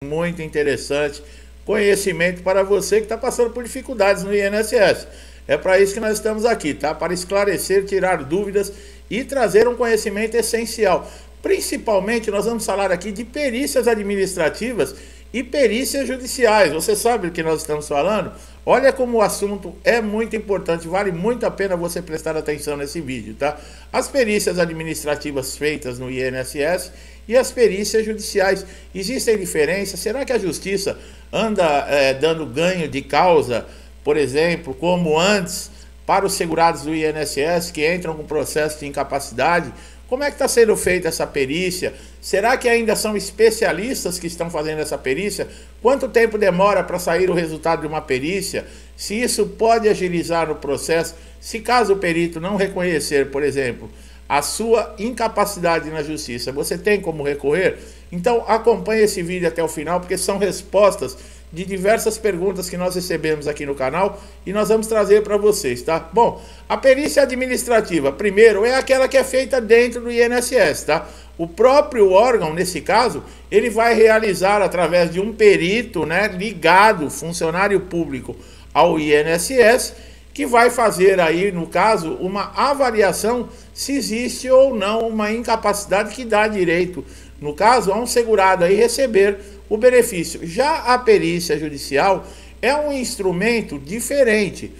Muito interessante, conhecimento para você que está passando por dificuldades no INSS. É para isso que nós estamos aqui, tá? Para esclarecer, tirar dúvidas e trazer um conhecimento essencial. Principalmente, nós vamos falar aqui de perícias administrativas e perícias judiciais. Você sabe do que nós estamos falando? Olha como o assunto é muito importante, vale muito a pena você prestar atenção nesse vídeo, tá? As perícias administrativas feitas no INSS e as perícias judiciais. Existem diferenças? Será que a justiça anda dando ganho de causa, por exemplo, como antes, para os segurados do INSS que entram com processo de incapacidade? Como é que está sendo feita essa perícia? Será que ainda são especialistas que estão fazendo essa perícia? Quanto tempo demora para sair o resultado de uma perícia? Se isso pode agilizar o processo? Se caso o perito não reconhecer, por exemplo, a sua incapacidade na justiça, você tem como recorrer? Então acompanhe esse vídeo até o final, porque são respostas de diversas perguntas que nós recebemos aqui no canal e nós vamos trazer para vocês, tá? Bom, a perícia administrativa, primeiro, é aquela que é feita dentro do INSS, tá? O próprio órgão, nesse caso, ele vai realizar através de um perito, né, ligado, funcionário público ao INSS, que vai fazer aí, no caso, uma avaliação se existe ou não uma incapacidade que dá direito, no caso, a um segurado aí receber o benefício. Já a perícia judicial é um instrumento diferente,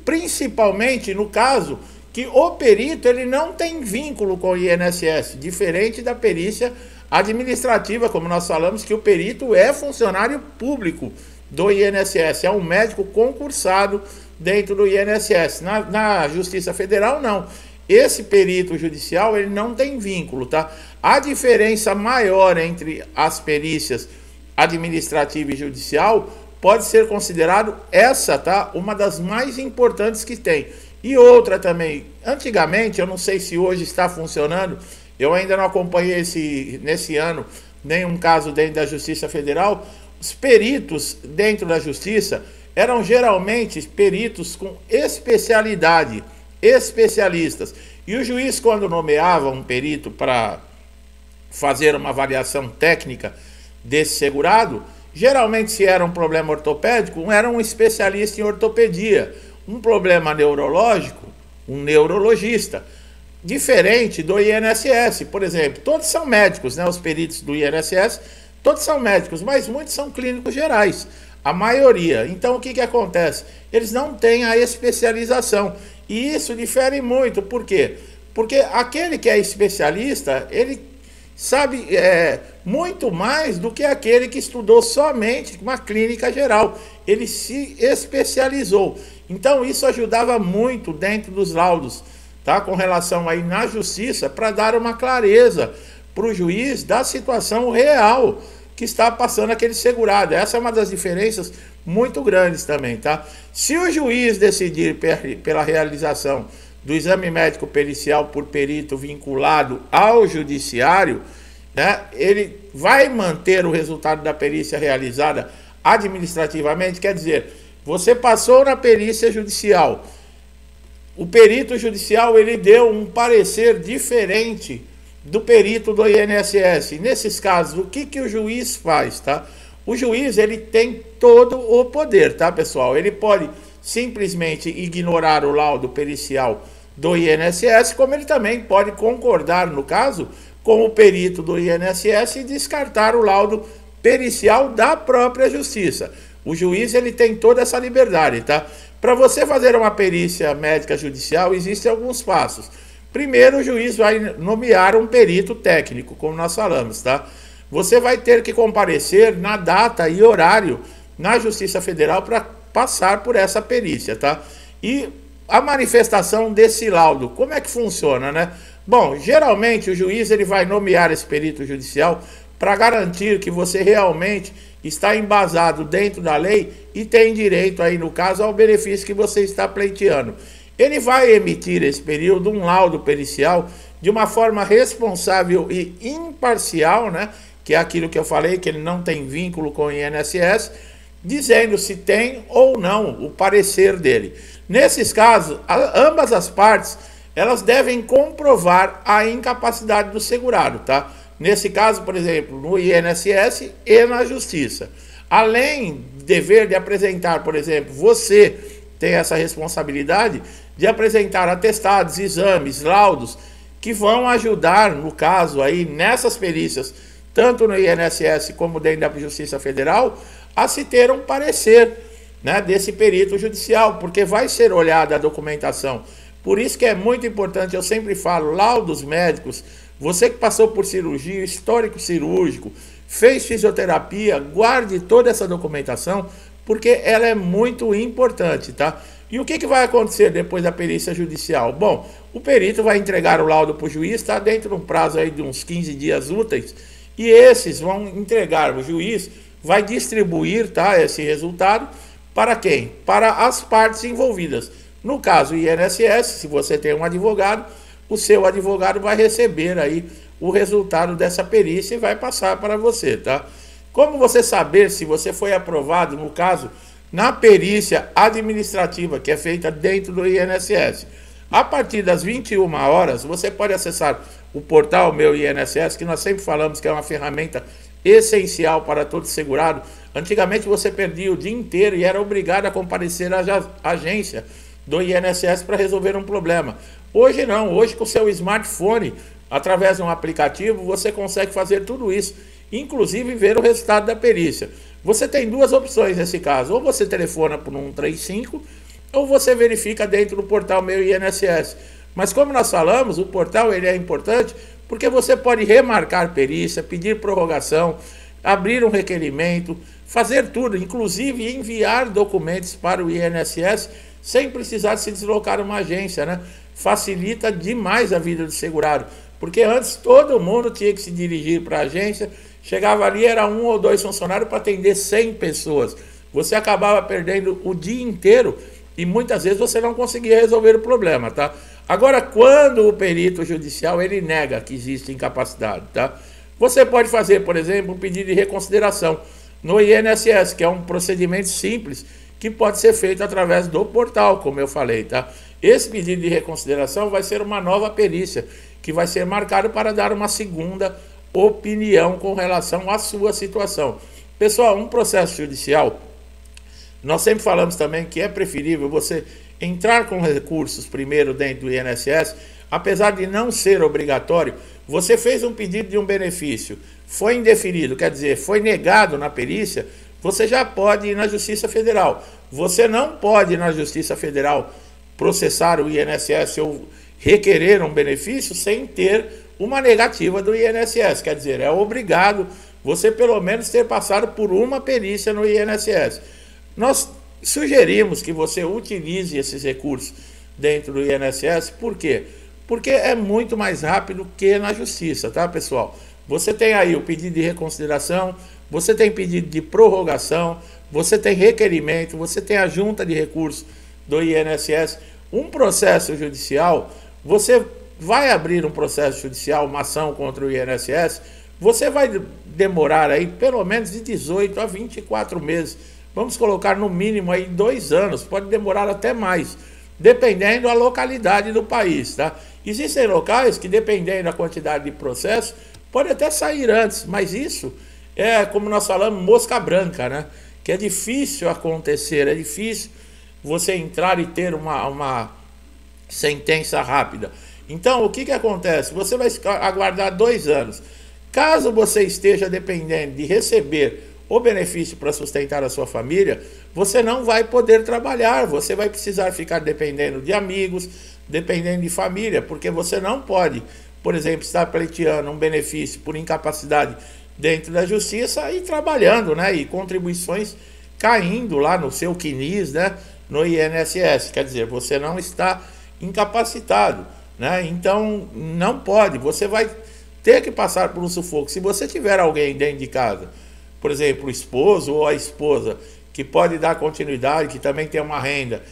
principalmente no caso que o perito ele não tem vínculo com o INSS, diferente da perícia administrativa, como nós falamos, que o perito é funcionário público do INSS, é um médico concursado dentro do INSS. Na Justiça Federal, não. Esse perito judicial, ele não tem vínculo, tá? A diferença maior entre as perícias administrativa e judicial pode ser considerado essa, tá? Uma das mais importantes que tem. E outra também, antigamente, eu não sei se hoje está funcionando, eu ainda não acompanhei nesse ano nenhum caso dentro da Justiça Federal. Os peritos dentro da Justiça eram geralmente peritos com especialidade, especialistas. E o juiz, quando nomeava um perito para fazer uma avaliação técnica desse segurado, geralmente, se era um problema ortopédico, era um especialista em ortopedia. Um problema neurológico, um neurologista. Diferente do INSS, por exemplo, todos são médicos, né? Os peritos do INSS, todos são médicos, mas muitos são clínicos gerais, a maioria. Então, o que acontece? Eles não têm a especialização, e isso difere muito. Por quê? Porque aquele que é especialista, ele sabe muito mais do que aquele que estudou somente uma clínica geral. Ele se especializou. Então, isso ajudava muito dentro dos laudos, tá? Com relação aí na justiça, para dar uma clareza para o juiz da situação real que está passando aquele segurado. Essa é uma das diferenças muito grandes também, tá? Se o juiz decidir pela realização do exame médico pericial por perito vinculado ao judiciário, né, ele vai manter o resultado da perícia realizada administrativamente. Quer dizer, você passou na perícia judicial, o perito judicial ele deu um parecer diferente do perito do INSS. Nesses casos, o que o juiz faz, tá? O juiz, ele tem todo o poder, tá, pessoal? Ele pode simplesmente ignorar o laudo pericial do INSS, como ele também pode concordar, no caso, com o perito do INSS e descartar o laudo pericial da própria justiça. O juiz, ele tem toda essa liberdade, tá? Para você fazer uma perícia médica judicial, existem alguns passos. Primeiro, o juiz vai nomear um perito técnico, como nós falamos, tá? Você vai ter que comparecer na data e horário na Justiça Federal para passar por essa perícia, tá? E a manifestação desse laudo, como é que funciona, né? Bom, geralmente o juiz ele vai nomear esse perito judicial para garantir que você realmente está embasado dentro da lei e tem direito aí, no caso, ao benefício que você está pleiteando. Ele vai emitir esse período, um laudo pericial, de uma forma responsável e imparcial, né? Que é aquilo que eu falei, que ele não tem vínculo com o INSS, dizendo se tem ou não o parecer dele. Nesses casos, ambas as partes, elas devem comprovar a incapacidade do segurado, tá? nesse caso, por exemplo, no INSS e na Justiça. Além do dever de apresentar, por exemplo, você tem essa responsabilidade de apresentar atestados, exames, laudos, que vão ajudar, no caso aí, nessas perícias, tanto no INSS como dentro da Justiça Federal, a se ter um parecer, né, desse perito judicial, porque vai ser olhada a documentação. Por isso que é muito importante, eu sempre falo, laudos médicos, você que passou por cirurgia, histórico cirúrgico, fez fisioterapia, guarde toda essa documentação, porque ela é muito importante, tá? E o que vai acontecer depois da perícia judicial? Bom, o perito vai entregar o laudo para o juiz, está dentro de um prazo aí de uns 15 dias úteis, e esses vão entregar, o juiz vai distribuir, tá, esse resultado para quem? Para as partes envolvidas. No caso, o INSS, se você tem um advogado, o seu advogado vai receber aí o resultado dessa perícia e vai passar para você, tá? Como você saber se você foi aprovado, no caso, na perícia administrativa, que é feita dentro do INSS? A partir das 21 horas, você pode acessar o portal Meu INSS, que nós sempre falamos que é uma ferramenta essencial para todo segurado. Antigamente você perdia o dia inteiro e era obrigado a comparecer à agência do INSS para resolver um problema. Hoje não, hoje com o seu smartphone, através de um aplicativo, você consegue fazer tudo isso, inclusive ver o resultado da perícia. Você tem duas opções nesse caso, ou você telefona por 135, ou você verifica dentro do portal Meu INSS. Mas como nós falamos, o portal ele é importante porque você pode remarcar perícia, pedir prorrogação, abrir um requerimento, fazer tudo, inclusive enviar documentos para o INSS sem precisar se deslocar a uma agência, né? Facilita demais a vida do segurado, porque antes todo mundo tinha que se dirigir para a agência, chegava ali, era 1 ou 2 funcionários para atender 100 pessoas. Você acabava perdendo o dia inteiro e muitas vezes você não conseguia resolver o problema, tá? Agora, quando o perito judicial ele nega que existe incapacidade, tá? Você pode fazer, por exemplo, um pedido de reconsideração no INSS, que é um procedimento simples que pode ser feito através do portal, como eu falei, tá? Esse pedido de reconsideração vai ser uma nova perícia, que vai ser marcado para dar uma segunda opinião com relação à sua situação. Pessoal, um processo judicial, nós sempre falamos também que é preferível você entrar com recursos primeiro dentro do INSS, apesar de não ser obrigatório. Você fez um pedido de um benefício, foi indeferido, quer dizer, foi negado na perícia, você já pode ir na Justiça Federal. Você não pode ir na Justiça Federal processar o INSS ou requerer um benefício sem ter uma negativa do INSS, quer dizer, é obrigado você pelo menos ter passado por uma perícia no INSS. Nós sugerimos que você utilize esses recursos dentro do INSS, por quê? Porque é muito mais rápido que na Justiça, tá, pessoal? Você tem aí o pedido de reconsideração, você tem pedido de prorrogação, você tem requerimento, você tem a junta de recursos do INSS, um processo judicial, você vai abrir um processo judicial, uma ação contra o INSS, você vai demorar aí pelo menos de 18 a 24 meses, vamos colocar no mínimo aí 2 anos, pode demorar até mais, dependendo da localidade do país, tá? Existem locais que, dependendo da quantidade de processo, pode até sair antes, mas isso é, como nós falamos, mosca branca, né? Que é difícil acontecer, é difícil você entrar e ter uma sentença rápida. Então, o que acontece? Você vai aguardar 2 anos. Caso você esteja dependendo de receber o benefício para sustentar a sua família, você não vai poder trabalhar, você vai precisar ficar dependendo de amigos, dependendo de família, porque você não pode, por exemplo, estar pleiteando um benefício por incapacidade dentro da justiça e trabalhando, né? E contribuições caindo lá no seu CNIS, né? No INSS, quer dizer, você não está incapacitado, né? Então, não pode, você vai ter que passar por um sufoco. Se você tiver alguém dentro de casa, por exemplo, o esposo ou a esposa, que pode dar continuidade, que também tem uma renda,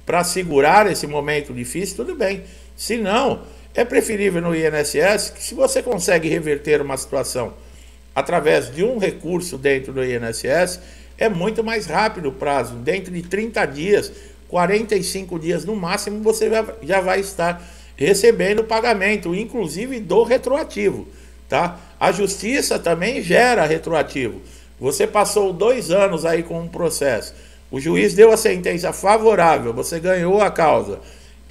para segurar esse momento difícil, tudo bem. Se não, é preferível no INSS, que se você consegue reverter uma situação através de um recurso dentro do INSS, é muito mais rápido o prazo. Dentro de 30 dias, 45 dias no máximo, você já vai estar recebendo o pagamento, inclusive do retroativo, tá? A justiça também gera retroativo. Você passou 2 anos aí com um processo, o juiz deu a sentença favorável, você ganhou a causa.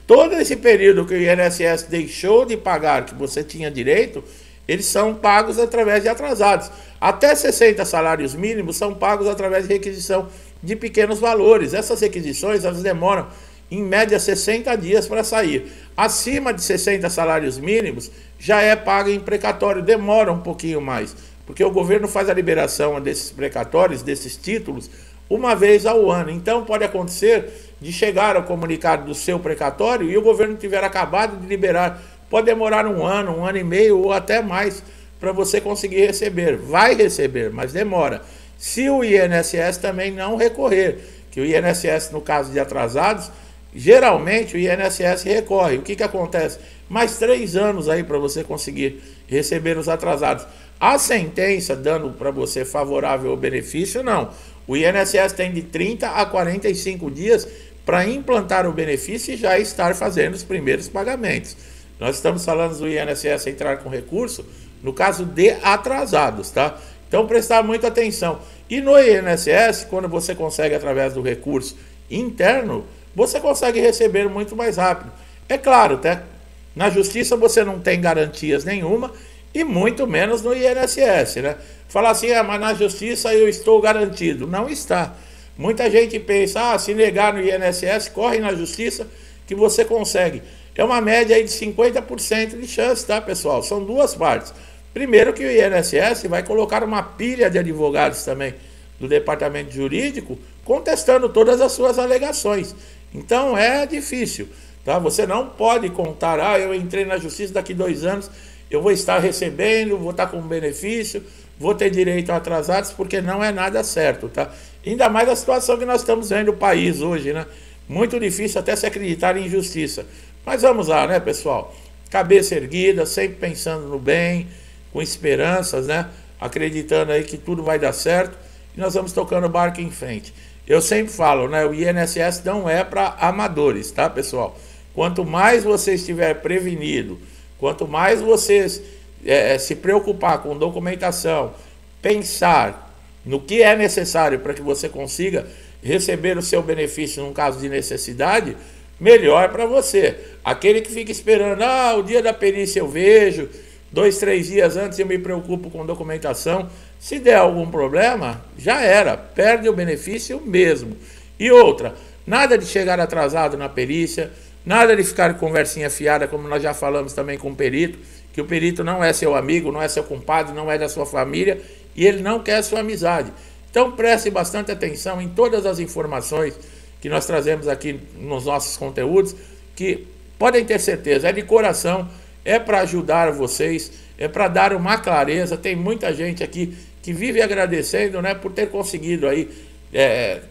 Todo esse período que o INSS deixou de pagar, que você tinha direito, eles são pagos através de atrasados. Até 60 salários mínimos são pagos através de requisição de pequenos valores. Essas requisições, elas demoram, em média, 60 dias para sair. Acima de 60 salários mínimos, já é pago em precatório, demora um pouquinho mais, porque o governo faz a liberação desses precatórios, desses títulos, uma vez ao ano. Então, pode acontecer de chegar ao comunicado do seu precatório e o governo tiver acabado de liberar. Pode demorar um ano e meio ou até mais para você conseguir receber. Vai receber, mas demora. Se o INSS também não recorrer, que o INSS, no caso de atrasados, geralmente o INSS recorre. O que acontece? Mais 3 anos aí para você conseguir receber os atrasados. A sentença dando para você favorável ao benefício, não. O INSS tem de 30 a 45 dias para implantar o benefício e já estar fazendo os primeiros pagamentos. Nós estamos falando do INSS entrar com recurso no caso de atrasados, tá? Então, prestar muita atenção. E no INSS, quando você consegue através do recurso interno, você consegue receber muito mais rápido. É claro, tá? Na justiça você não tem garantias nenhuma e muito menos no INSS, né? Falar assim, mas na justiça eu estou garantido. Não está. Muita gente pensa, se negar no INSS, corre na justiça que você consegue. É uma média aí de 50% de chance, tá, pessoal? São 2 partes. Primeiro que o INSS vai colocar uma pilha de advogados também do departamento jurídico contestando todas as suas alegações. Então é difícil, tá? Você não pode contar, eu entrei na justiça, daqui 2 anos eu vou estar recebendo, vou estar com benefício, vou ter direito a atrasados, porque não é nada certo, tá? Ainda mais a situação que nós estamos vendo no país hoje, né? Muito difícil até se acreditar em justiça. Mas vamos lá, né, pessoal? Cabeça erguida, sempre pensando no bem, com esperanças, né? Acreditando aí que tudo vai dar certo e nós vamos tocando o barco em frente. Eu sempre falo, né? O INSS não é para amadores, tá, pessoal? Quanto mais você estiver prevenido, quanto mais você se preocupar com documentação, pensar no que é necessário para que você consiga receber o seu benefício num caso de necessidade, melhor para você. Aquele que fica esperando, o dia da perícia eu vejo, 2, 3 dias antes eu me preocupo com documentação, se der algum problema, já era, perde o benefício mesmo. E outra, nada de chegar atrasado na perícia, nada de ficar conversinha fiada, como nós já falamos também com o perito, que o perito não é seu amigo, não é seu compadre, não é da sua família, e ele não quer sua amizade. Então preste bastante atenção em todas as informações que nós trazemos aqui nos nossos conteúdos, que podem ter certeza, é de coração, é para ajudar vocês, é para dar uma clareza. Tem muita gente aqui que vive agradecendo, né, por ter conseguido aí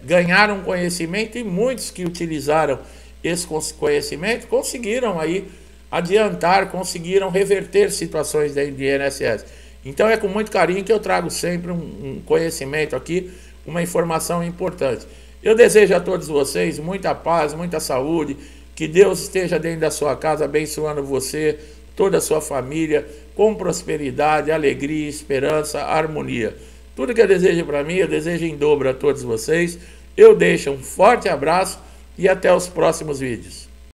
ganhar um conhecimento, e muitos que utilizaram esse conhecimento conseguiram aí adiantar, conseguiram reverter situações de INSS. Então é com muito carinho que eu trago sempre um conhecimento aqui, uma informação importante. Eu desejo a todos vocês muita paz, muita saúde, que Deus esteja dentro da sua casa abençoando você, toda a sua família, com prosperidade, alegria, esperança, harmonia. Tudo que eu desejo para mim, eu desejo em dobro a todos vocês. Eu deixo um forte abraço e até os próximos vídeos.